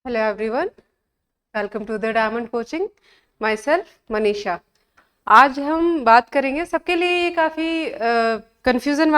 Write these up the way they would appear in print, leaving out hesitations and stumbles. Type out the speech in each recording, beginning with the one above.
Hello everyone, welcome to the diamond coaching. Myself Manisha. आज हम बात करेंगे, सबके लिए ये काफ़ी कंफ्यूजन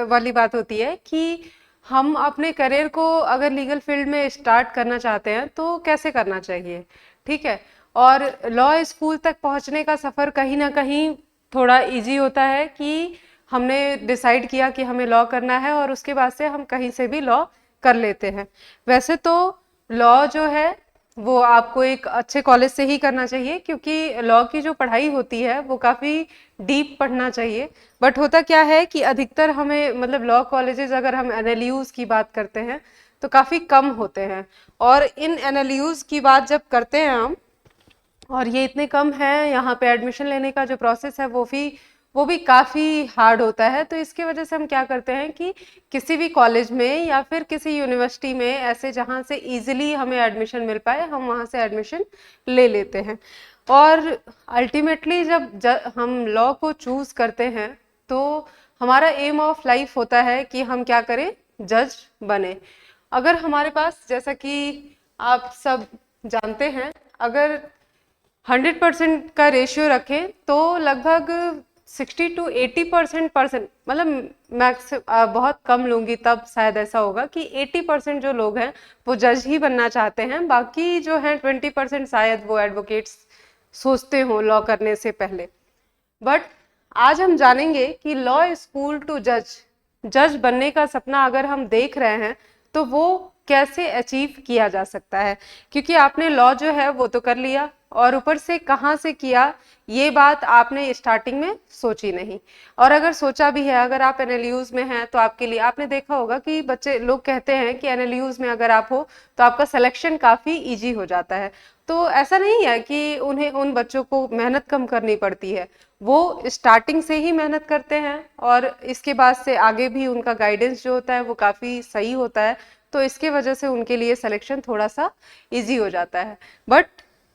वाली बात होती है कि हम अपने करियर को अगर लीगल फील्ड में स्टार्ट करना चाहते हैं तो कैसे करना चाहिए। ठीक है। और लॉ स्कूल तक पहुंचने का सफ़र कहीं ना कहीं थोड़ा इजी होता है कि हमने डिसाइड किया कि हमें लॉ करना है और उसके बाद से हम कहीं से भी लॉ कर लेते हैं। वैसे तो लॉ जो है वो आपको एक अच्छे कॉलेज से ही करना चाहिए, क्योंकि लॉ की जो पढ़ाई होती है वो काफ़ी डीप पढ़ना चाहिए। बट होता क्या है कि अधिकतर हमें मतलब लॉ कॉलेजेस, अगर हम एनएलयूज की बात करते हैं तो काफ़ी कम होते हैं। और इन एनएलयूज की बात जब करते हैं हम, और ये इतने कम हैं, यहाँ पे एडमिशन लेने का जो प्रोसेस है वो भी काफ़ी हार्ड होता है। तो इसकी वजह से हम क्या करते हैं कि किसी भी कॉलेज में या फिर किसी यूनिवर्सिटी में ऐसे जहाँ से इजीली हमें एडमिशन मिल पाए, हम वहाँ से एडमिशन ले लेते हैं। और अल्टीमेटली जब हम लॉ को चूज़ करते हैं तो हमारा एम ऑफ लाइफ होता है कि हम क्या करें, जज बने। अगर हमारे पास, जैसा कि आप सब जानते हैं, अगर 100% का रेशियो रखें तो लगभग 60 to 80% मतलब मैक्स बहुत कम लूंगी, तब शायद ऐसा होगा कि 80% जो लोग हैं वो जज ही बनना चाहते हैं। बाकी जो हैं 20% शायद वो एडवोकेट्स सोचते हो लॉ करने से पहले। बट आज हम जानेंगे कि लॉ स्कूल टू जज बनने का सपना अगर हम देख रहे हैं तो वो कैसे अचीव किया जा सकता है। क्योंकि आपने लॉ जो है वो तो कर लिया, और ऊपर से कहाँ से किया ये बात आपने स्टार्टिंग में सोची नहीं। और अगर सोचा भी है, अगर आप एनएलयूज में हैं तो आपके लिए, आपने देखा होगा कि बच्चे लोग कहते हैं कि एनएलयूज में अगर आप हो तो आपका सिलेक्शन काफ़ी इजी हो जाता है। तो ऐसा नहीं है कि उन्हें, उन बच्चों को मेहनत कम करनी पड़ती है। वो स्टार्टिंग से ही मेहनत करते हैं और इसके बाद से आगे भी उनका गाइडेंस जो होता है वो काफ़ी सही होता है। तो इसके वजह से उनके लिए सिलेक्शन थोड़ा सा इजी हो जाता है। बट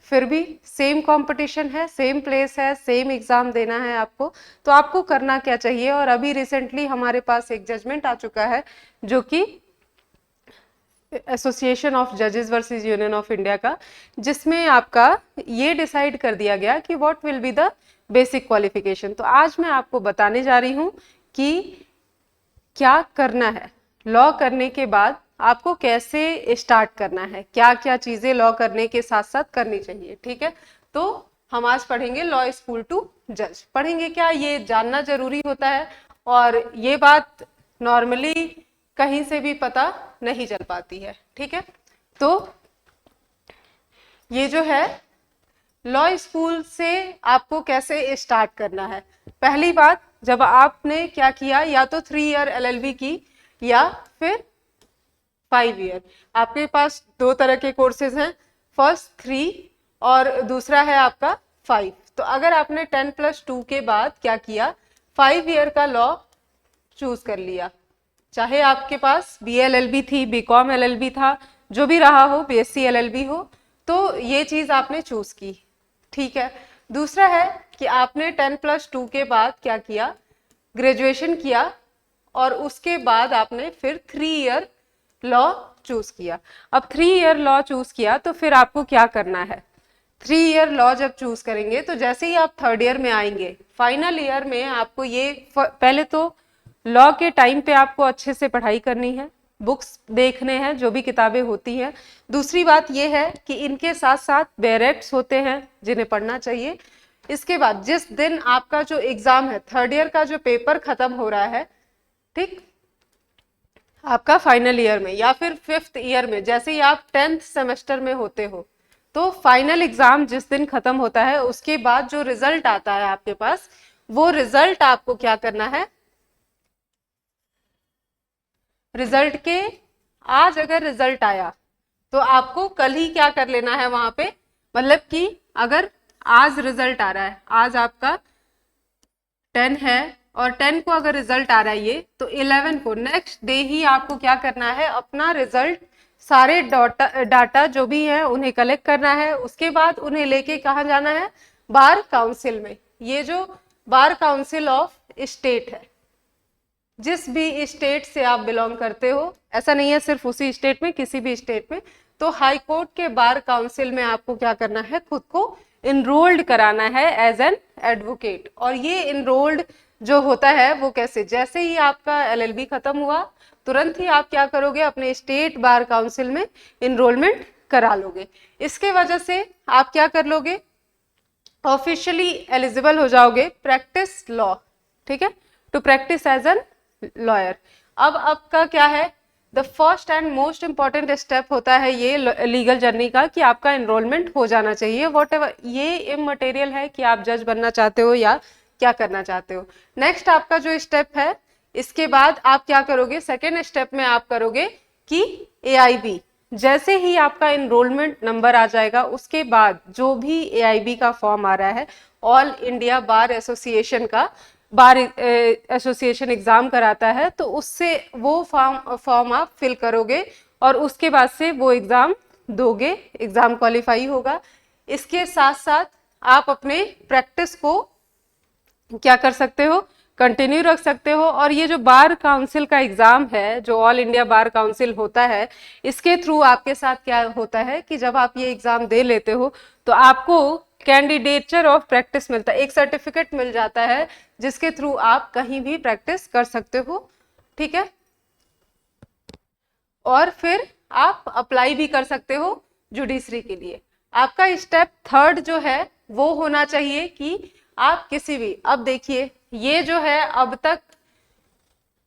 फिर भी सेम कंपटीशन है, सेम प्लेस है, सेम एग्जाम देना है आपको। तो आपको करना क्या चाहिए? और अभी रिसेंटली हमारे पास एक जजमेंट आ चुका है जो कि एसोसिएशन ऑफ जजेस वर्सेस यूनियन ऑफ इंडिया का, जिसमें आपका ये डिसाइड कर दिया गया कि what will be the basic qualification. तो आज मैं आपको बताने जा रही हूँ कि क्या करना है लॉ करने के बाद, आपको कैसे स्टार्ट करना है, क्या क्या चीजें लॉ करने के साथ साथ करनी चाहिए। ठीक है। तो हम आज पढ़ेंगे लॉ स्कूल टू जज। पढ़ेंगे क्या, ये जानना जरूरी होता है। और ये बात नॉर्मली कहीं से भी पता नहीं चल पाती है। ठीक है। तो ये जो है लॉ स्कूल से आपको कैसे स्टार्ट करना है। पहली बात, जब आपने क्या किया, या तो 3 ईयर एलएलबी की या फिर 5 ईयर। आपके पास दो तरह के कोर्सेज हैं, फर्स्ट 3 और दूसरा है आपका 5। तो अगर आपने 10+2 के बाद क्या किया, 5 ईयर का लॉ चूज कर लिया, चाहे आपके पास बी एलएलबी थी, बीकॉम एलएलबी था, जो भी रहा हो, बीएससी एलएलबी हो, तो ये चीज आपने चूज की। ठीक है। दूसरा है कि आपने 10+2 के बाद क्या किया, ग्रेजुएशन किया, और उसके बाद आपने फिर 3 ईयर लॉ चूज किया। अब 3 ईयर लॉ चूज किया तो फिर आपको क्या करना है। 3 ईयर लॉ जब चूज करेंगे तो जैसे ही आप 3rd ईयर में आएंगे, फाइनल ईयर में आपको ये पहले तो लॉ के टाइम पे आपको अच्छे से पढ़ाई करनी है, बुक्स देखने हैं, जो भी किताबें होती हैं। दूसरी बात यह है कि इनके साथ साथ बेरेक्ट्स होते हैं जिन्हें पढ़ना चाहिए। इसके बाद जिस दिन आपका जो एग्जाम है, 3rd ईयर का जो पेपर खत्म हो रहा है, ठीक, आपका फाइनल ईयर में या फिर 5th ईयर में, जैसे ही आप 10th सेमेस्टर में होते हो, तो फाइनल एग्जाम जिस दिन खत्म होता है उसके बाद जो रिजल्ट आता है आपके पास, वो रिजल्ट आपको क्या करना है, रिजल्ट के, आज अगर रिजल्ट आया तो आपको कल ही क्या कर लेना है वहां पे। मतलब कि अगर आज रिजल्ट आ रहा है, आज आपका 10 है और 10 को अगर रिजल्ट आ रहा है ये, तो 11 को, नेक्स्ट डे ही आपको क्या करना है, अपना रिजल्ट, सारे डाटा जो भी है उन्हें कलेक्ट करना है। उसके बाद उन्हें लेके कहाँ जाना है, बार काउंसिल में। ये जो बार काउंसिल ऑफ स्टेट है, जिस भी स्टेट से आप बिलोंग करते हो, ऐसा नहीं है सिर्फ उसी स्टेट में, किसी भी स्टेट में, तो हाई कोर्ट के बार काउंसिल में आपको क्या करना है, खुद को इनरोल्ड कराना है एज एन एडवोकेट। और ये इनरोल्ड जो होता है वो कैसे, जैसे ही आपका एलएलबी खत्म हुआ तुरंत ही आप क्या करोगे, अपने स्टेट बार काउंसिल में इनरोलमेंट करा लोगे। इसके वजह से आप क्या कर लोगे, ऑफिशियली एलिजिबल हो जाओगे प्रैक्टिस लॉ, ठीक है, to practice as an lawyer. अब आपका क्या है, the first and most important step होता है ये लीगल जर्नी का, कि आपका एनरोलमेंट हो जाना चाहिए। वॉट एवर ये इमटेरियल है कि आप जज बनना चाहते हो या क्या करना चाहते हो। नेक्स्ट आपका जो स्टेप है, इसके बाद आप क्या करोगे, सेकेंड स्टेप में आप करोगे कि AIB, जैसे ही आपका एनरोलमेंट नंबर आ जाएगा उसके बाद जो भी AIB का फॉर्म आ रहा है, ऑल इंडिया बार एसोसिएशन का बार एसोसिएशन एग्जाम कराता है, तो उससे वो फॉर्म आप फिल करोगे और उसके बाद से वो एग्जाम दोगे, एग्जाम क्वालिफाई होगा। इसके साथ साथ आप अपने प्रैक्टिस को क्या कर सकते हो, कंटिन्यू रख सकते हो। और ये जो बार काउंसिल का एग्जाम है, जो ऑल इंडिया बार काउंसिल होता है, इसके थ्रू आपके साथ क्या होता है कि जब आप ये एग्जाम दे लेते हो तो आपको कैंडिडेचर ऑफ प्रैक्टिस मिलता है, एक सर्टिफिकेट मिल जाता है जिसके थ्रू आप कहीं भी प्रैक्टिस कर सकते हो, ठीक है। और फिर आप अप्लाई भी कर सकते हो जुडिशरी के लिए। आपका स्टेप थर्ड जो है वो होना चाहिए कि आप किसी भी, अब देखिए ये जो है अब तक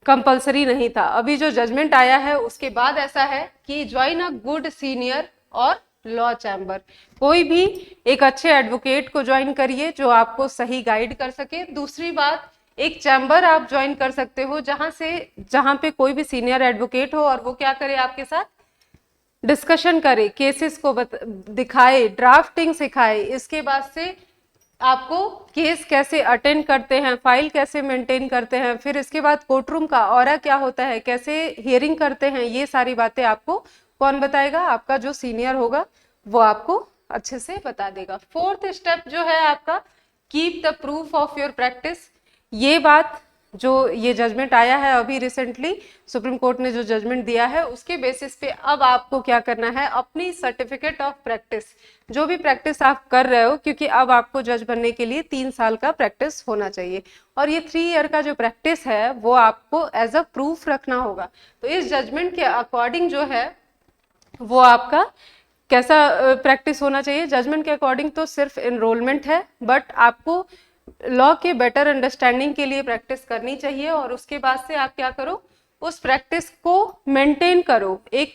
कंपलसरी नहीं था, अभी जो जजमेंट आया है उसके बाद ऐसा है कि ज्वाइन अ गुड सीनियर और लॉ चैम्बर, कोई भी एक अच्छे एडवोकेट को ज्वाइन करिए जो आपको सही गाइड कर सके। दूसरी बात, एक चैम्बर आप ज्वाइन कर सकते हो जहां पे कोई भी सीनियर एडवोकेट हो और वो क्या करे, आपके साथ डिस्कशन करे, केसेस को दिखाए, ड्राफ्टिंग सिखाए, इसके बाद से आपको केस कैसे अटेंड करते हैं, फाइल कैसे मेंटेन करते हैं, फिर इसके बाद कोर्ट रूम का ऑरा क्या होता है, कैसे हियरिंग करते हैं, ये सारी बातें आपको कौन बताएगा, आपका जो सीनियर होगा वो आपको अच्छे से बता देगा। फोर्थ स्टेप जो है आपका, keep the proof of your practice. ये बात जो ये जजमेंट आया है अभी रिसेंटली, सुप्रीम कोर्ट ने जो जजमेंट दिया है उसके बेसिस पे अब आपको क्या करना है, अपनी सर्टिफिकेट ऑफ प्रैक्टिस, जो भी प्रैक्टिस आप कर रहे हो, क्योंकि अब आपको जज बनने के लिए 3 साल का प्रैक्टिस होना चाहिए और ये 3 ईयर का जो प्रैक्टिस है वो आपको एज अ प्रूफ रखना होगा। तो इस जजमेंट के अकॉर्डिंग जो है वो आपका कैसा प्रैक्टिस होना चाहिए, जजमेंट के अकॉर्डिंग तो सिर्फ एनरोलमेंट है, बट आपको लॉ के बेटर अंडरस्टैंडिंग के लिए प्रैक्टिस करनी चाहिए। और उसके बाद से आप क्या करो, उस प्रैक्टिस को मेंटेन करो, एक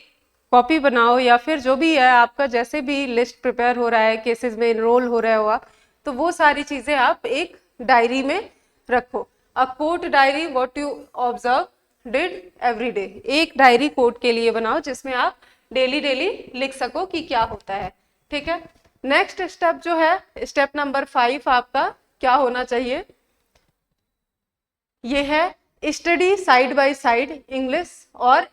कॉपी बनाओ या फिर जो भी है आपका, जैसे भी लिस्ट प्रिपेयर हो रहा है, केसेस में इनरोल हो रहा हुआ, तो वो सारी चीजें आप एक डायरी में रखो। A court diary what you observe did every day, एक डायरी कोर्ट के लिए बनाओ जिसमें आप डेली लिख सको कि क्या होता है, ठीक है। नेक्स्ट स्टेप जो है, स्टेप नंबर 5 आपका क्या होना चाहिए, ये है study side by side English और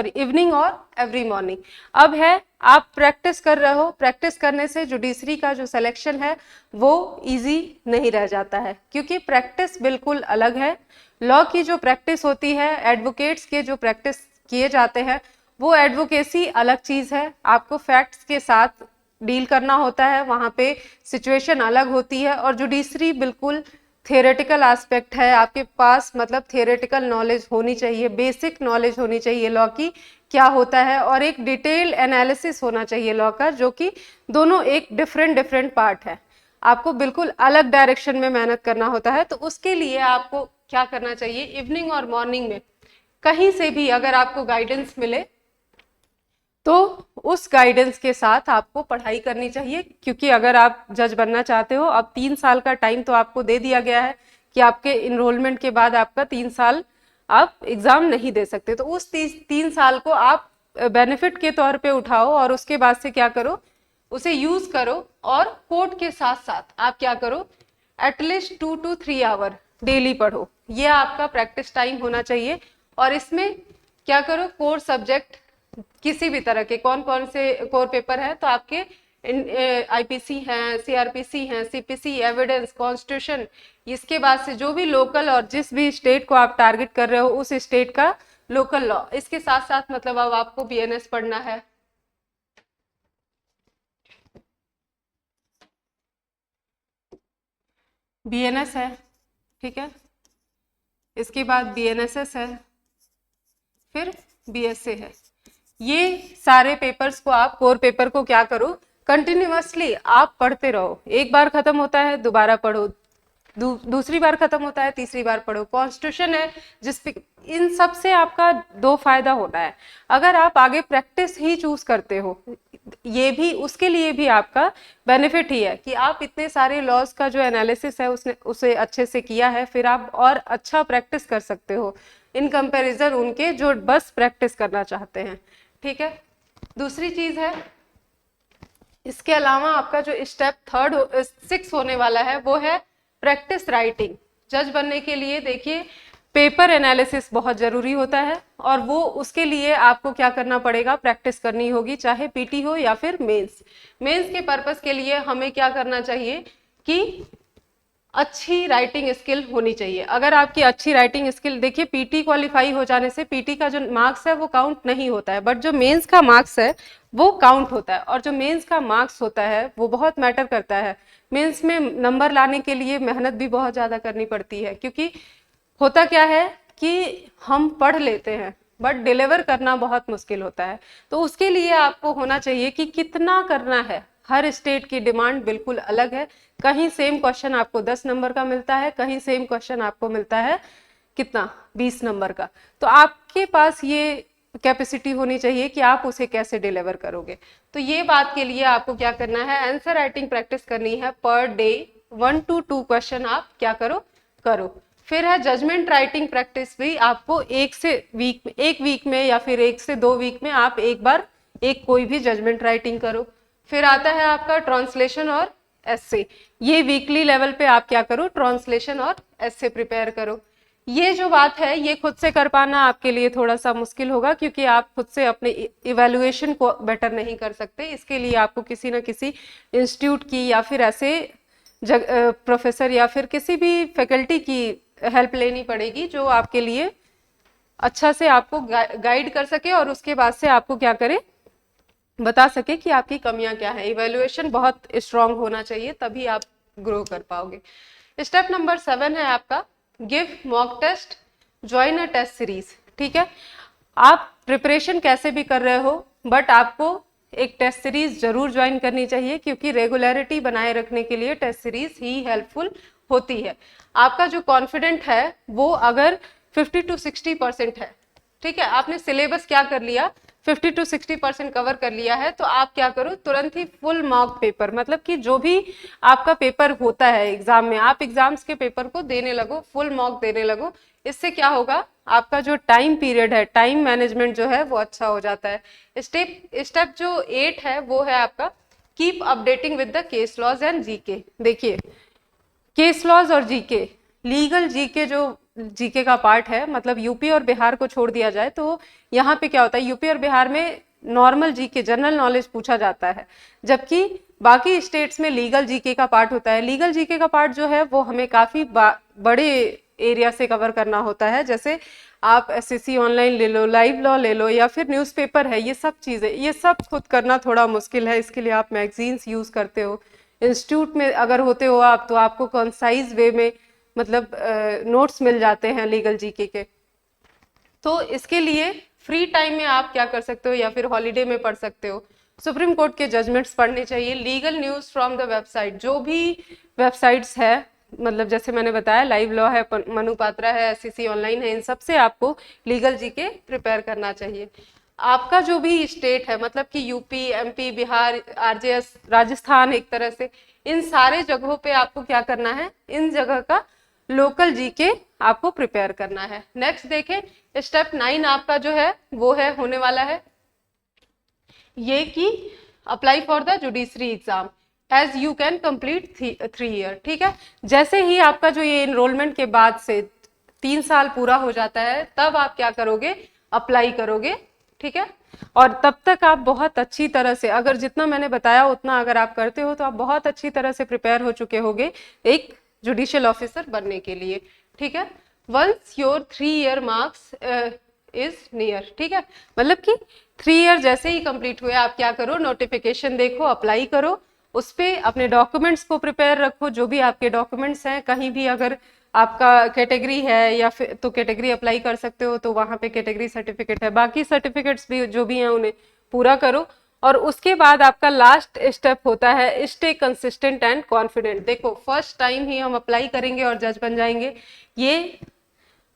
इवनिंग और एवरी मॉर्निंग। अब है आप प्रैक्टिस कर रहे हो, प्रैक्टिस करने से जुडिशरी का जो सिलेक्शन है वो इजी नहीं रह जाता है, क्योंकि प्रैक्टिस बिल्कुल अलग है। लॉ की जो प्रैक्टिस होती है, एडवोकेट्स के जो प्रैक्टिस किए जाते हैं, वो एडवोकेसी अलग चीज है, आपको फैक्ट्स के साथ डील करना होता है, वहां पे सिचुएशन अलग होती है। और जुडिशरी बिल्कुल थियोरेटिकल एस्पेक्ट है, आपके पास मतलब थियोरेटिकल नॉलेज होनी चाहिए, बेसिक नॉलेज होनी चाहिए लॉ की क्या होता है, और एक डिटेल एनालिसिस होना चाहिए लॉ का, जो कि दोनों एक डिफरेंट पार्ट है, आपको बिल्कुल अलग डायरेक्शन में मेहनत करना होता है। तो उसके लिए आपको क्या करना चाहिए, इवनिंग और मॉर्निंग में कहीं से भी अगर आपको गाइडेंस मिले तो उस गाइडेंस के साथ आपको पढ़ाई करनी चाहिए, क्योंकि अगर आप जज बनना चाहते हो, अब 3 साल का टाइम तो आपको दे दिया गया है कि आपके इनरोलमेंट के बाद आपका 3 साल आप एग्जाम नहीं दे सकते, तो उस 3 साल को आप बेनिफिट के तौर पे उठाओ और उसके बाद से क्या करो, उसे यूज करो। और कोर्ट के साथ साथ आप क्या करो, एटलीस्ट 2 to 3 आवर डेली पढ़ो, ये आपका प्रैक्टिस टाइम होना चाहिए। और इसमें क्या करो, कोर सब्जेक्ट किसी भी तरह के कौन से कोर पेपर है, तो आपके आईपीसी हैं, सीआरपीसी हैं, सीपीसी, एविडेंस, कॉन्स्टिट्यूशन, इसके बाद से जो भी लोकल और जिस भी स्टेट को आप टारगेट कर रहे हो उस स्टेट का लोकल लॉ, इसके साथ साथ मतलब अब आपको बीएनएस पढ़ना है, BNS है, ठीक है, इसके बाद BNSS है, फिर BSA है। ये सारे पेपर्स को आप कोर पेपर को क्या करो, कंटिन्यूअसली आप पढ़ते रहो। एक बार खत्म होता है दोबारा पढ़ो, दूसरी बार खत्म होता है तीसरी बार पढ़ो। कॉन्स्टिट्यूशन है जिस पे इन सब से आपका दो फायदा होना है। अगर आप आगे प्रैक्टिस ही चूज करते हो, ये भी उसके लिए भी आपका बेनिफिट ही है कि आप इतने सारे लॉज का जो एनालिसिस है उसे अच्छे से किया है, फिर आप और अच्छा प्रैक्टिस कर सकते हो इन कंपैरिजन उनके जो बस प्रैक्टिस करना चाहते हैं, ठीक है। दूसरी चीज है, इसके अलावा आपका जो स्टेप 6 होने वाला है वो है प्रैक्टिस राइटिंग। जज बनने के लिए देखिए पेपर एनालिसिस बहुत जरूरी होता है और वो उसके लिए आपको क्या करना पड़ेगा, प्रैक्टिस करनी होगी, चाहे पीटी हो या फिर मेंस। मेंस के पर्पस के लिए हमें क्या करना चाहिए कि अच्छी राइटिंग स्किल होनी चाहिए। अगर आपकी अच्छी राइटिंग स्किल, देखिए पीटी क्वालिफाई हो जाने से पीटी का जो मार्क्स है वो काउंट नहीं होता है, बट जो मेंस का मार्क्स है वो काउंट होता है। और जो मेंस का मार्क्स होता है वो बहुत मैटर करता है। मेंस में नंबर लाने के लिए मेहनत भी बहुत ज़्यादा करनी पड़ती है, क्योंकि होता क्या है कि हम पढ़ लेते हैं बट डिलीवर करना बहुत मुश्किल होता है। तो उसके लिए आपको होना चाहिए कि कितना करना है। हर स्टेट की डिमांड बिल्कुल अलग है। कहीं सेम क्वेश्चन आपको 10 नंबर का मिलता है, कहीं सेम क्वेश्चन आपको मिलता है कितना, 20 नंबर का। तो आपके पास ये कैपेसिटी होनी चाहिए कि आप उसे कैसे डिलीवर करोगे। तो ये बात के लिए आपको क्या करना है, आंसर राइटिंग प्रैक्टिस करनी है। पर डे 1 to 2 क्वेश्चन आप क्या करो। फिर है जजमेंट राइटिंग प्रैक्टिस भी आपको एक वीक में या फिर 1 से 2 वीक में आप एक बार एक कोई भी जजमेंट राइटिंग करो। फिर आता है आपका ट्रांसलेशन और एस्से। ये वीकली लेवल पे आप क्या करो, ट्रांसलेशन और एस्से प्रिपेयर करो। ये जो बात है ये खुद से कर पाना आपके लिए थोड़ा सा मुश्किल होगा, क्योंकि आप खुद से अपने इवैल्यूएशन को बेटर नहीं कर सकते। इसके लिए आपको किसी न किसी इंस्टीट्यूट की या फिर ऐसे प्रोफेसर या फिर किसी भी फैकल्टी की हेल्प लेनी पड़ेगी जो आपके लिए अच्छा से आपको गाइड कर सके और उसके बाद से आपको क्या करे, बता सके कि आपकी कमियां क्या है। इवैल्यूएशन बहुत स्ट्रांग होना चाहिए, तभी आप ग्रो कर पाओगे। स्टेप नंबर 7 है आपका give mock test, join a test series. ठीक है, आप प्रिपरेशन कैसे भी कर रहे हो बट आपको एक टेस्ट सीरीज जरूर ज्वाइन करनी चाहिए, क्योंकि रेगुलरिटी बनाए रखने के लिए टेस्ट सीरीज ही हेल्पफुल होती है। आपका जो कॉन्फिडेंट है वो अगर 50 to 60% है, ठीक है, आपने सिलेबस क्या कर लिया, 50 to 60% कवर कर लिया है, तो आप क्या करो, तुरंत ही फुल मॉक पेपर, मतलब कि जो भी आपका पेपर होता है एग्जाम में, आप एग्जाम्स के पेपर को देने लगो, फुल मॉक देने लगो। इससे क्या होगा, आपका जो टाइम पीरियड है, टाइम मैनेजमेंट जो है वो अच्छा हो जाता है। स्टेप जो 8 है वो है आपका keep updating with the case laws and GK. देखिए केस लॉज और जीके, लीगल जीके जो जीके का पार्ट है, मतलब यूपी और बिहार को छोड़ दिया जाए तो यहाँ पे क्या होता है, यूपी और बिहार में नॉर्मल जीके जनरल नॉलेज पूछा जाता है, जबकि बाकी स्टेट्स में लीगल जीके का पार्ट होता है। लीगल जीके का पार्ट जो है वो हमें काफी बड़े एरिया से कवर करना होता है, जैसे आप एसएससी ऑनलाइन ले लो, लाइव लॉ ले लो, या फिर न्यूज़पेपर है, ये सब चीजें, ये सब खुद करना थोड़ा मुश्किल है। इसके लिए आप मैगजीन्स यूज करते हो, इंस्टीट्यूट में अगर होते हो आप तो आपको कंसाइज वे में मतलब नोट्स मिल जाते हैं लीगल जीके के। तो इसके लिए फ्री टाइम में आप क्या कर सकते हो या फिर हॉलीडे में पढ़ सकते हो, सुप्रीम कोर्ट के जजमेंट्स पढ़ने चाहिए, legal news from the website, जो भी वेबसाइट्स है, मतलब जैसे मैंने बताया लाइव लॉ है, मनु पात्रा है, एससीसी ऑनलाइन है, इन सब से आपको लीगल जीके प्रिपेयर करना चाहिए। आपका जो भी स्टेट है, मतलब कि UP, MP, Bihar, RJS, Rajasthan, एक तरह से इन सारे जगहों पे आपको क्या करना है, इन जगह का लोकल जीके आपको प्रिपेयर करना है। नेक्स्ट देखें स्टेप 9 आपका जो है वो है होने वाला है ये कि apply for the judiciary exam as you can complete 3 year. ठीक है, जैसे ही आपका जो ये एनरोलमेंट के बाद से 3 साल पूरा हो जाता है तब आप क्या करोगे, अप्लाई करोगे। ठीक है, और तब तक आप बहुत अच्छी तरह से, अगर जितना मैंने बताया उतना अगर आप करते हो तो आप बहुत अच्छी तरह से प्रिपेयर हो चुके होगे एक जुडिशियल ऑफिसर बनने के लिए। ठीक है, once your 3 year marks is near, ठीक है, मतलब कि 3 ईयर जैसे ही कंप्लीट हुए आप क्या करो, नोटिफिकेशन देखो, अप्लाई करो, उस पे अपने डॉक्यूमेंट्स को प्रिपेयर रखो, जो भी आपके डॉक्यूमेंट्स हैं। कहीं भी अगर आपका कैटेगरी है या फिर तो कैटेगरी अप्लाई कर सकते हो, तो वहां पे कैटेगरी सर्टिफिकेट है, बाकी सर्टिफिकेट्स भी जो भी हैं उन्हें पूरा करो। और उसके बाद आपका लास्ट स्टेप होता है स्टे कंसिस्टेंट एंड कॉन्फिडेंट। देखो फर्स्ट टाइम ही हम अप्लाई करेंगे और जज बन जाएंगे, ये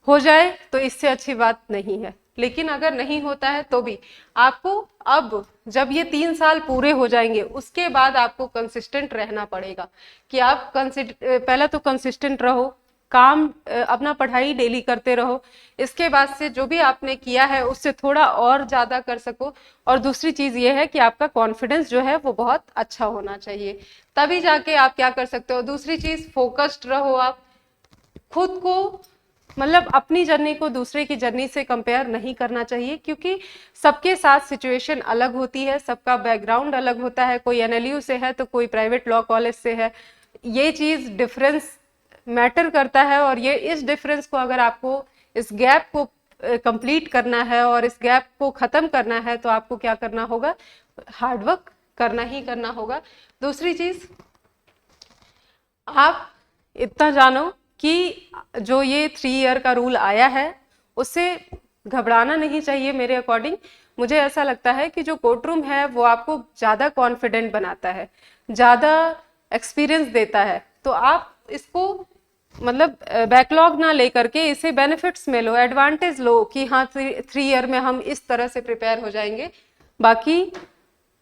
हो जाए तो इससे अच्छी बात नहीं है। लेकिन अगर नहीं होता है तो भी आपको अब जब ये 3 साल पूरे हो जाएंगे उसके बाद आपको कंसिस्टेंट रहना पड़ेगा कि आप पहला तो कंसिस्टेंट रहो, काम अपना पढ़ाई डेली करते रहो, इसके बाद से जो भी आपने किया है उससे थोड़ा और ज्यादा कर सको। और दूसरी चीज ये है कि आपका कॉन्फिडेंस जो है वो बहुत अच्छा होना चाहिए, तभी जाके आप क्या कर सकते हो। दूसरी चीज फोकस्ड रहो, आप खुद को मतलब अपनी जर्नी को दूसरे की जर्नी से कंपेयर नहीं करना चाहिए, क्योंकि सबके साथ सिचुएशन अलग होती है, सबका बैकग्राउंड अलग होता है, कोई एनएलयू से है तो कोई प्राइवेट लॉ कॉलेज से है। ये चीज डिफरेंस मैटर करता है, और ये इस डिफरेंस को अगर आपको इस गैप को कंप्लीट करना है और इस गैप को खत्म करना है तो आपको क्या करना होगा, हार्डवर्क करना ही करना होगा। दूसरी चीज आप इतना जानो कि जो ये 3 ईयर का रूल आया है उससे घबराना नहीं चाहिए। मेरे अकॉर्डिंग मुझे ऐसा लगता है कि जो कोर्ट रूम है वो आपको ज्यादा कॉन्फिडेंट बनाता है, ज्यादा एक्सपीरियंस देता है। तो आप इसको मतलब बैकलॉग ना लेकर के इसे बेनिफिट्स में लो, एडवांटेज लो कि हाँ 3 ईयर में हम इस तरह से प्रिपेयर हो जाएंगे। बाकी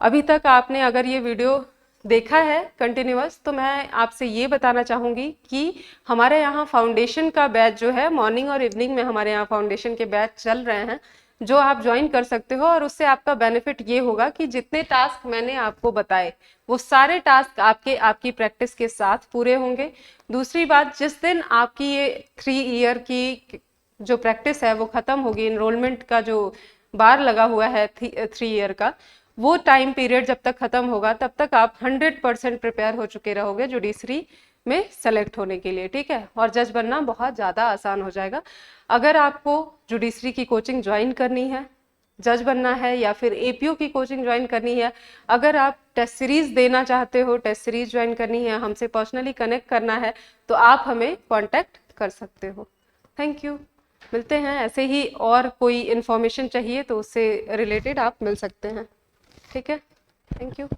अभी तक आपने अगर ये वीडियो देखा है कंटिन्यूअस, तो मैं आपसे ये बताना चाहूंगी कि हमारे यहाँ फाउंडेशन का बैच जो है मॉर्निंग और इवनिंग में हमारे यहाँ फाउंडेशन के बैच चल रहे हैं, जो आप ज्वाइन कर सकते हो। और उससे आपका बेनिफिट ये होगा कि जितने टास्क मैंने आपको बताए वो सारे टास्क आपकी प्रैक्टिस के साथ पूरे होंगे। दूसरी बात, जिस दिन आपकी ये 3 ईयर की जो प्रैक्टिस है वो खत्म होगी, इनरोलमेंट का जो बार लगा हुआ है 3 ईयर का, वो टाइम पीरियड जब तक खत्म होगा तब तक आप 100% प्रिपेयर हो चुके रहोगे जुडिशरी में सेलेक्ट होने के लिए, ठीक है। और जज बनना बहुत ज़्यादा आसान हो जाएगा। अगर आपको जुडिशरी की कोचिंग ज्वाइन करनी है, जज बनना है, या फिर एपीओ की कोचिंग ज्वाइन करनी है, अगर आप टेस्ट सीरीज देना चाहते हो, टेस्ट सीरीज ज्वाइन करनी है, हमसे पर्सनली कनेक्ट करना है, तो आप हमें कॉन्टेक्ट कर सकते हो। Thank you. मिलते हैं ऐसे ही, और कोई इन्फॉर्मेशन चाहिए तो उससे रिलेटेड आप मिल सकते हैं, ठीक है। Thank you.